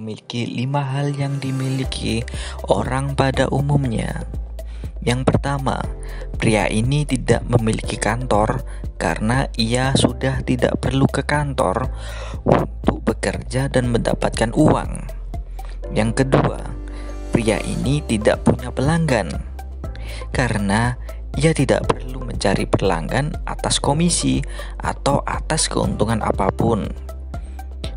memiliki 5 hal yang dimiliki orang pada umumnya. Yang pertama, pria ini tidak memiliki kantor karena ia sudah tidak perlu ke kantor untuk bekerja dan mendapatkan uang. Yang kedua, pria ini tidak punya pelanggan karena ia tidak perlu mencari pelanggan atas komisi atau atas keuntungan apapun.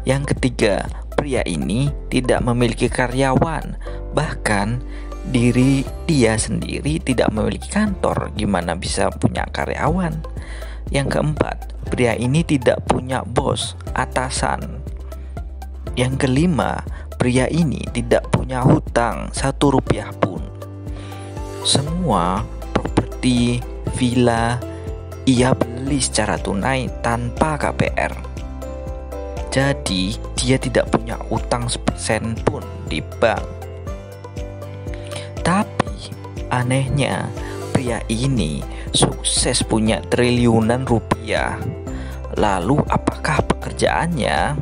Yang ketiga, pria ini tidak memiliki karyawan, bahkan diri dia sendiri tidak memiliki kantor, gimana bisa punya karyawan? Yang keempat, pria ini tidak punya bos, atasan. Yang kelima, pria ini tidak punya hutang 1 rupiah pun. Semua properti, villa, ia beli secara tunai tanpa KPR. Jadi, dia tidak punya utang sepersen pun di bank. Tapi, anehnya, pria ini sukses punya triliunan rupiah. Lalu, apakah pekerjaannya?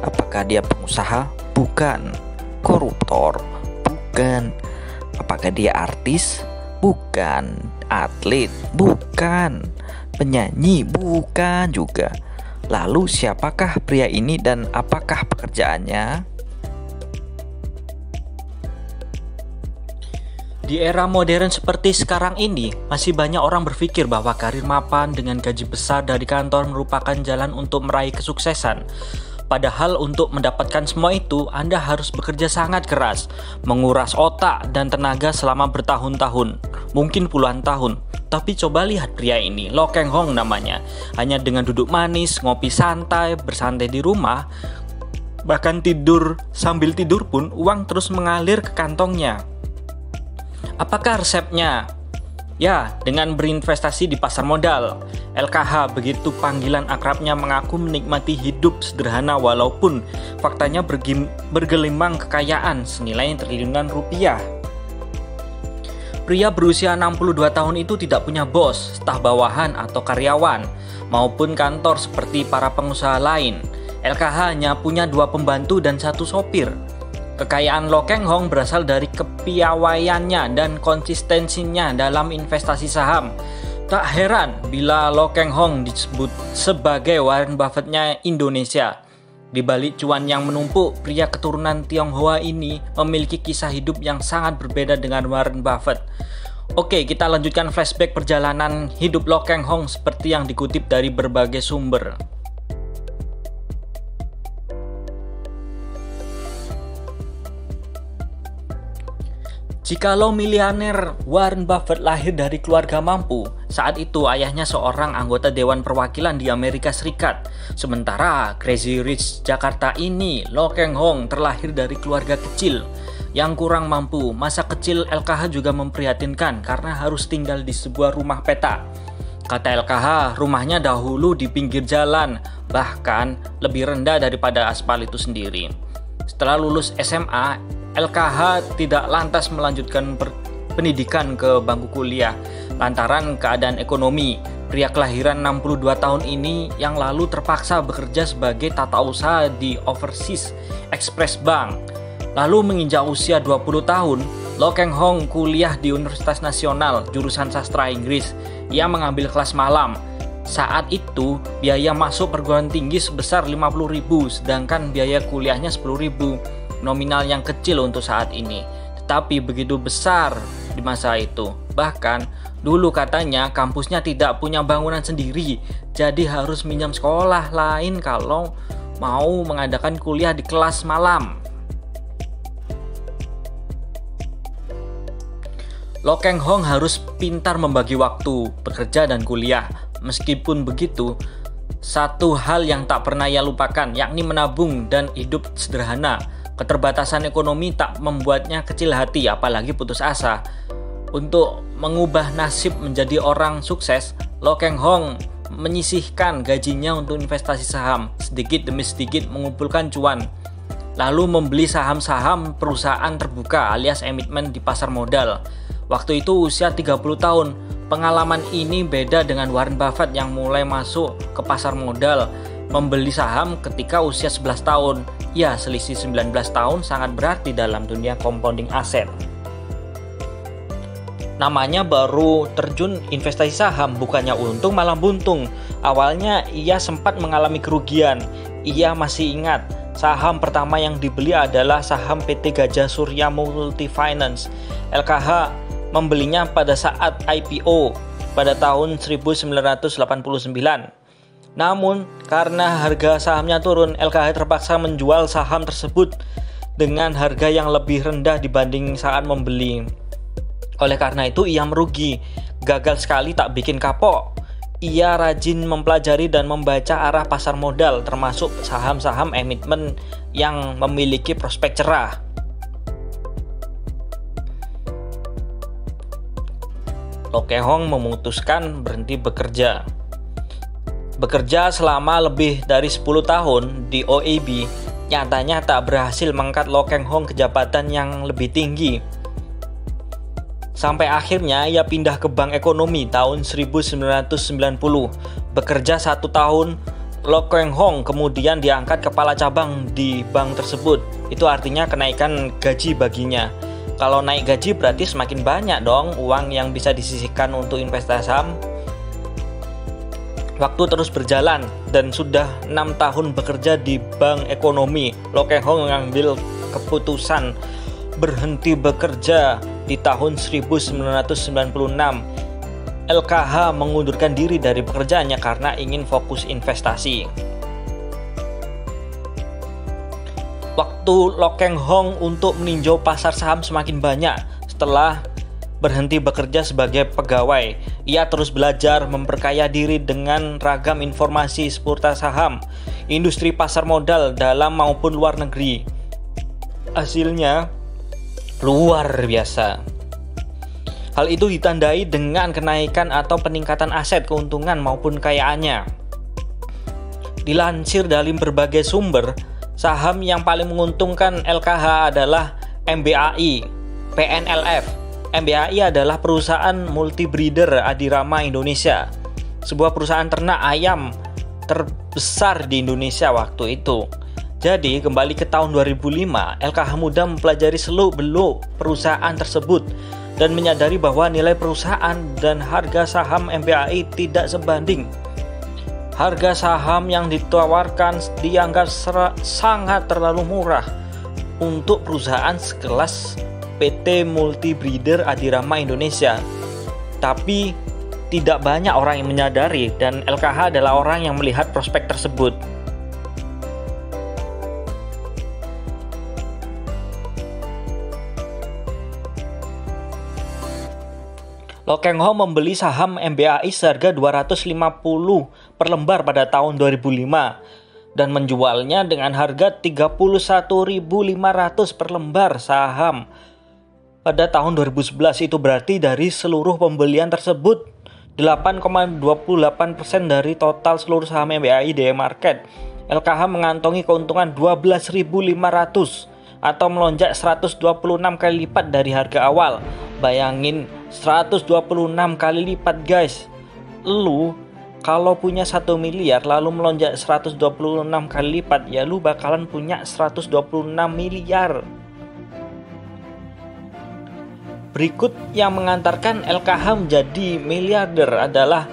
Apakah dia pengusaha? Bukan. Koruptor? Bukan. Apakah dia artis? Bukan. Atlet? Bukan. Penyanyi? Bukan juga. Lalu siapakah pria ini dan apakah pekerjaannya? Di era modern seperti sekarang ini, masih banyak orang berpikir bahwa karir mapan dengan gaji besar dari kantor merupakan jalan untuk meraih kesuksesan. Padahal untuk mendapatkan semua itu, Anda harus bekerja sangat keras, menguras otak dan tenaga selama bertahun-tahun, mungkin puluhan tahun. Tapi coba lihat pria ini, Lo Keng Hong namanya. Hanya dengan duduk manis, ngopi santai, bersantai di rumah, bahkan tidur sambil tidur pun uang terus mengalir ke kantongnya. Apakah resepnya? Ya, dengan berinvestasi di pasar modal. LKH, begitu panggilan akrabnya, mengaku menikmati hidup sederhana walaupun faktanya bergelimang kekayaan senilai triliunan rupiah. Pria berusia 62 tahun itu tidak punya bos, staf bawahan atau karyawan, maupun kantor seperti para pengusaha lain. LKH hanya punya 2 pembantu dan 1 sopir. Kekayaan Lo Keng Hong berasal dari kepiawaiannya dan konsistensinya dalam investasi saham. Tak heran bila Lo Keng Hong disebut sebagai Warren Buffett-nya Indonesia. Di balik cuan yang menumpuk, pria keturunan Tionghoa ini memiliki kisah hidup yang sangat berbeda dengan Warren Buffett. Oke, kita lanjutkan flashback perjalanan hidup Lo Keng Hong seperti yang dikutip dari berbagai sumber. Jikalau miliarder Warren Buffett lahir dari keluarga mampu, saat itu ayahnya seorang anggota Dewan Perwakilan di Amerika Serikat. Sementara Crazy Rich Jakarta ini, Lo Keng Hong terlahir dari keluarga kecil yang kurang mampu. Masa kecil LKH juga memprihatinkan karena harus tinggal di sebuah rumah petak. Kata LKH, rumahnya dahulu di pinggir jalan, bahkan lebih rendah daripada aspal itu sendiri. Setelah lulus SMA, LKH tidak lantas melanjutkan pendidikan ke bangku kuliah lantaran keadaan ekonomi. Pria kelahiran 62 tahun ini yang lalu terpaksa bekerja sebagai tata usaha di Overseas Express Bank. Lalu menginjak usia 20 tahun, Lo Keng Hong kuliah di Universitas Nasional jurusan sastra Inggris. Ia mengambil kelas malam. Saat itu biaya masuk perguruan tinggi sebesar 50.000, sedangkan biaya kuliahnya 10.000. Nominal yang kecil untuk saat ini, tetapi begitu besar di masa itu. Bahkan dulu katanya kampusnya tidak punya bangunan sendiri, jadi harus minjam sekolah lain kalau mau mengadakan kuliah di kelas malam. Lo Keng Hong harus pintar membagi waktu bekerja dan kuliah. Meskipun begitu, satu hal yang tak pernah ia lupakan, yakni menabung dan hidup sederhana. Keterbatasan ekonomi tak membuatnya kecil hati, apalagi putus asa. Untuk mengubah nasib menjadi orang sukses, Lo Keng Hong menyisihkan gajinya untuk investasi saham, sedikit demi sedikit mengumpulkan cuan. Lalu membeli saham-saham perusahaan terbuka alias emiten di pasar modal. Waktu itu usia 30 tahun. Pengalaman ini beda dengan Warren Buffett yang mulai masuk ke pasar modal membeli saham ketika usia 11 tahun. Ya, selisih 19 tahun sangat berarti dalam dunia compounding aset. Namanya baru terjun investasi saham, bukannya untung malah buntung. Awalnya ia sempat mengalami kerugian. Ia masih ingat, saham pertama yang dibeli adalah saham PT Gajah Surya Multifinance. LKH membelinya pada saat IPO pada tahun 1989. Namun, karena harga sahamnya turun, LKH terpaksa menjual saham tersebut dengan harga yang lebih rendah dibanding saat membeli. Oleh karena itu, ia merugi. Gagal sekali tak bikin kapok. Ia rajin mempelajari dan membaca arah pasar modal, termasuk saham-saham emiten yang memiliki prospek cerah. Lo Keng Hong memutuskan berhenti bekerja. Bekerja selama lebih dari 10 tahun di OEB, nyatanya tak berhasil mengangkat Lo Keng Hong ke jabatan yang lebih tinggi. Sampai akhirnya ia pindah ke Bank Ekonomi tahun 1990. Bekerja 1 tahun, Lo Keng Hong kemudian diangkat kepala cabang di bank tersebut. Itu artinya kenaikan gaji baginya. Kalau naik gaji berarti semakin banyak dong uang yang bisa disisihkan untuk investasi saham. Waktu terus berjalan dan sudah 6 tahun bekerja di Bank Ekonomi, Lo Keng Hong mengambil keputusan berhenti bekerja di tahun 1996. LKH mengundurkan diri dari pekerjaannya karena ingin fokus investasi. Waktu Lo Keng Hong untuk meninjau pasar saham semakin banyak setelah berhenti bekerja sebagai pegawai. Ia terus belajar memperkaya diri dengan ragam informasi seputar saham, industri pasar modal dalam maupun luar negeri. Hasilnya luar biasa. Hal itu ditandai dengan kenaikan atau peningkatan aset, keuntungan maupun kekayaannya. Dilansir dari berbagai sumber, saham yang paling menguntungkan LKH adalah MBAI, PNLF. MBAI adalah perusahaan multibreeder Adirama Indonesia, sebuah perusahaan ternak ayam terbesar di Indonesia waktu itu. Jadi, kembali ke tahun 2005, LKH muda mempelajari seluk-beluk perusahaan tersebut dan menyadari bahwa nilai perusahaan dan harga saham MBAI tidak sebanding. Harga saham yang ditawarkan dianggap sangat terlalu murah untuk perusahaan sekelas PT Multibreeder Adirama Indonesia. Tapi, tidak banyak orang yang menyadari dan LKH adalah orang yang melihat prospek tersebut. Lo Keng Hong membeli saham MBAI seharga 250 per lembar pada tahun 2005 dan menjualnya dengan harga 31.500 per lembar saham pada tahun 2011. Itu berarti dari seluruh pembelian tersebut 8,28% dari total seluruh saham MBAI di market. LKH mengantongi keuntungan 12.500 atau melonjak 126 kali lipat dari harga awal. Bayangin 126 kali lipat guys. Lu kalau punya 1 miliar lalu melonjak 126 kali lipat, ya lu bakalan punya 126 miliar. Berikut yang mengantarkan LKH menjadi miliarder adalah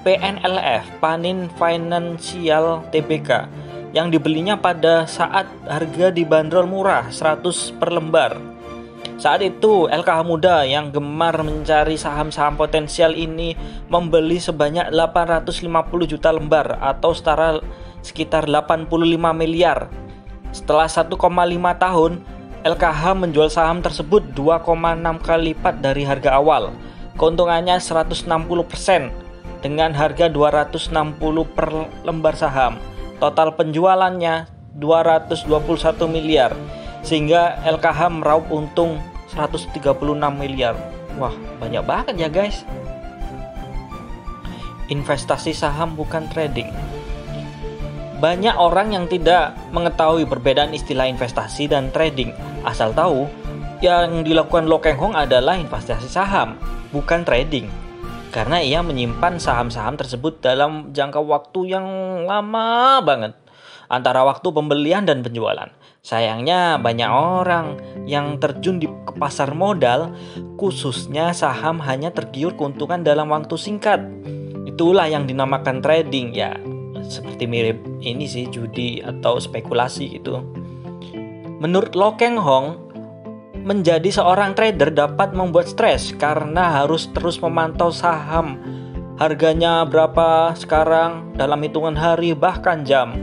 PNLF, Panin Financial Tbk, yang dibelinya pada saat harga dibanderol murah 100 per lembar. Saat itu LKH muda yang gemar mencari saham-saham potensial ini membeli sebanyak 850 juta lembar atau setara sekitar 85 miliar. Setelah 1,5 tahun, LKH menjual saham tersebut 2,6 kali lipat dari harga awal. Keuntungannya 160% dengan harga 260 per lembar saham. Total penjualannya 221 miliar, sehingga LKH meraup untung 136 miliar. Wah, banyak banget ya guys. Investasi saham bukan trading. Banyak orang yang tidak mengetahui perbedaan istilah investasi dan trading. Asal tahu, yang dilakukan Lo Keng Hong adalah investasi saham, bukan trading. Karena ia menyimpan saham-saham tersebut dalam jangka waktu yang lama banget. antara waktu pembelian dan penjualan. Sayangnya banyak orang yang terjun ke pasar modal, khususnya saham, hanya tergiur keuntungan dalam waktu singkat. Itulah yang dinamakan trading, ya seperti mirip ini sih, judi atau spekulasi gitu. Menurut Lo Keng Hong, menjadi seorang trader dapat membuat stres karena harus terus memantau saham. Harganya berapa sekarang dalam hitungan hari bahkan jam.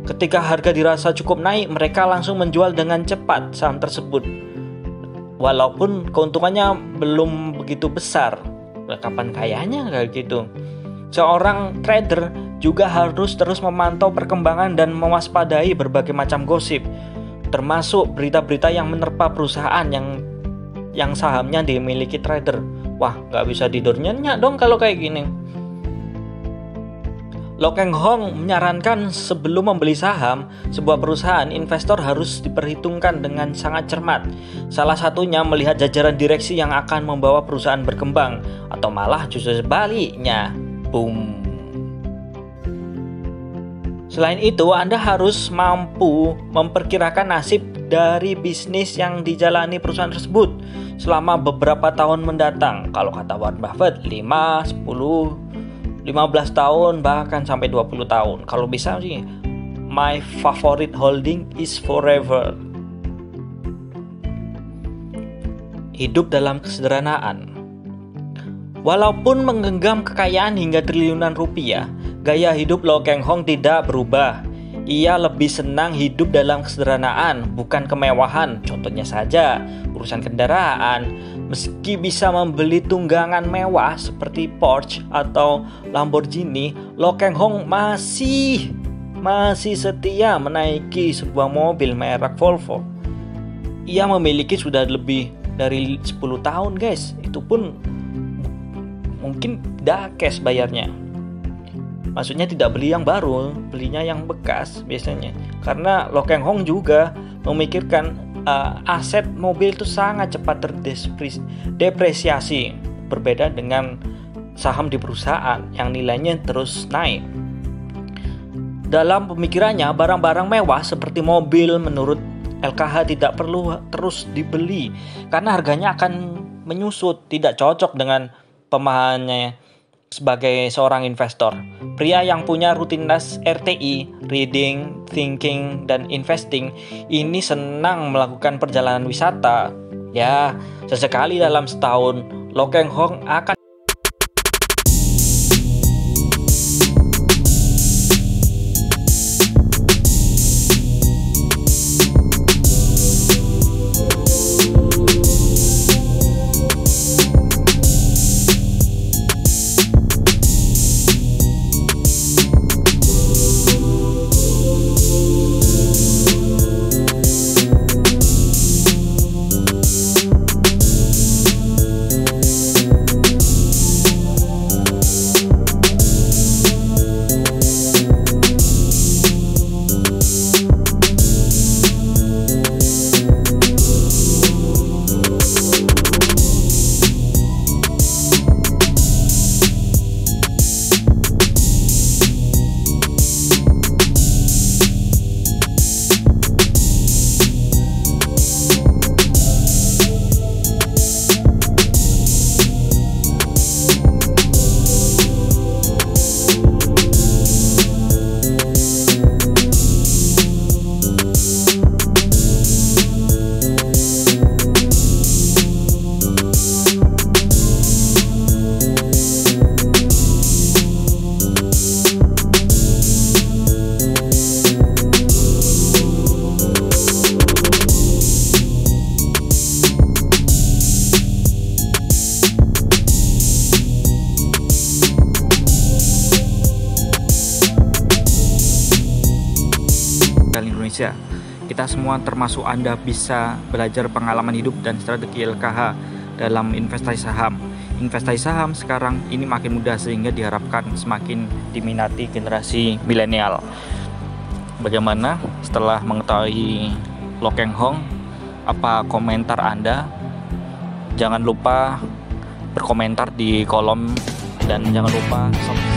Ketika harga dirasa cukup naik, mereka langsung menjual dengan cepat saham tersebut. Walaupun keuntungannya belum begitu besar. Kapan kayanya kayak gitu. Seorang trader juga harus terus memantau perkembangan dan mewaspadai berbagai macam gosip, termasuk berita-berita yang menerpa perusahaan yang sahamnya dimiliki trader. Wah, nggak bisa tidur nyenyak dong kalau kayak gini. Lo Keng Hong menyarankan sebelum membeli saham sebuah perusahaan, investor harus diperhitungkan dengan sangat cermat. Salah satunya melihat jajaran direksi yang akan membawa perusahaan berkembang, atau malah justru sebaliknya. Boom. Selain itu, Anda harus mampu memperkirakan nasib dari bisnis yang dijalani perusahaan tersebut selama beberapa tahun mendatang. Kalau kata Warren Buffett, 5, 10, 15 tahun, bahkan sampai 20 tahun. Kalau bisa sih, my favorite holding is forever. Hidup dalam kesederhanaan. Walaupun menggenggam kekayaan hingga triliunan rupiah, gaya hidup Lo Keng Hong tidak berubah. Ia lebih senang hidup dalam kesederhanaan, bukan kemewahan. Contohnya saja, urusan kendaraan. Meski bisa membeli tunggangan mewah seperti Porsche atau Lamborghini, Lo Keng Hong masih setia menaiki sebuah mobil merek Volvo. Ia memiliki sudah lebih dari 10 tahun, guys. Itu pun mungkin tidak cash bayarnya. Maksudnya tidak beli yang baru, belinya yang bekas biasanya. Karena Lo Keng Hong juga memikirkan aset mobil itu sangat cepat terdepresiasi. Berbeda dengan saham di perusahaan yang nilainya terus naik. Dalam pemikirannya, barang-barang mewah seperti mobil menurut LKH tidak perlu terus dibeli karena harganya akan menyusut, tidak cocok dengan pemahamannya sebagai seorang investor. Pria yang punya rutinitas RTI, reading, thinking, dan investing, ini senang melakukan perjalanan wisata. Ya, sesekali dalam setahun, Lo Keng Hong akan Indonesia. Kita semua termasuk Anda bisa belajar pengalaman hidup dan strategi LKH dalam investasi saham. Investasi saham sekarang ini makin mudah sehingga diharapkan semakin diminati generasi milenial. Bagaimana setelah mengetahui Lo Keng Hong? Apa komentar Anda? Jangan lupa berkomentar di kolom dan jangan lupa subscribe.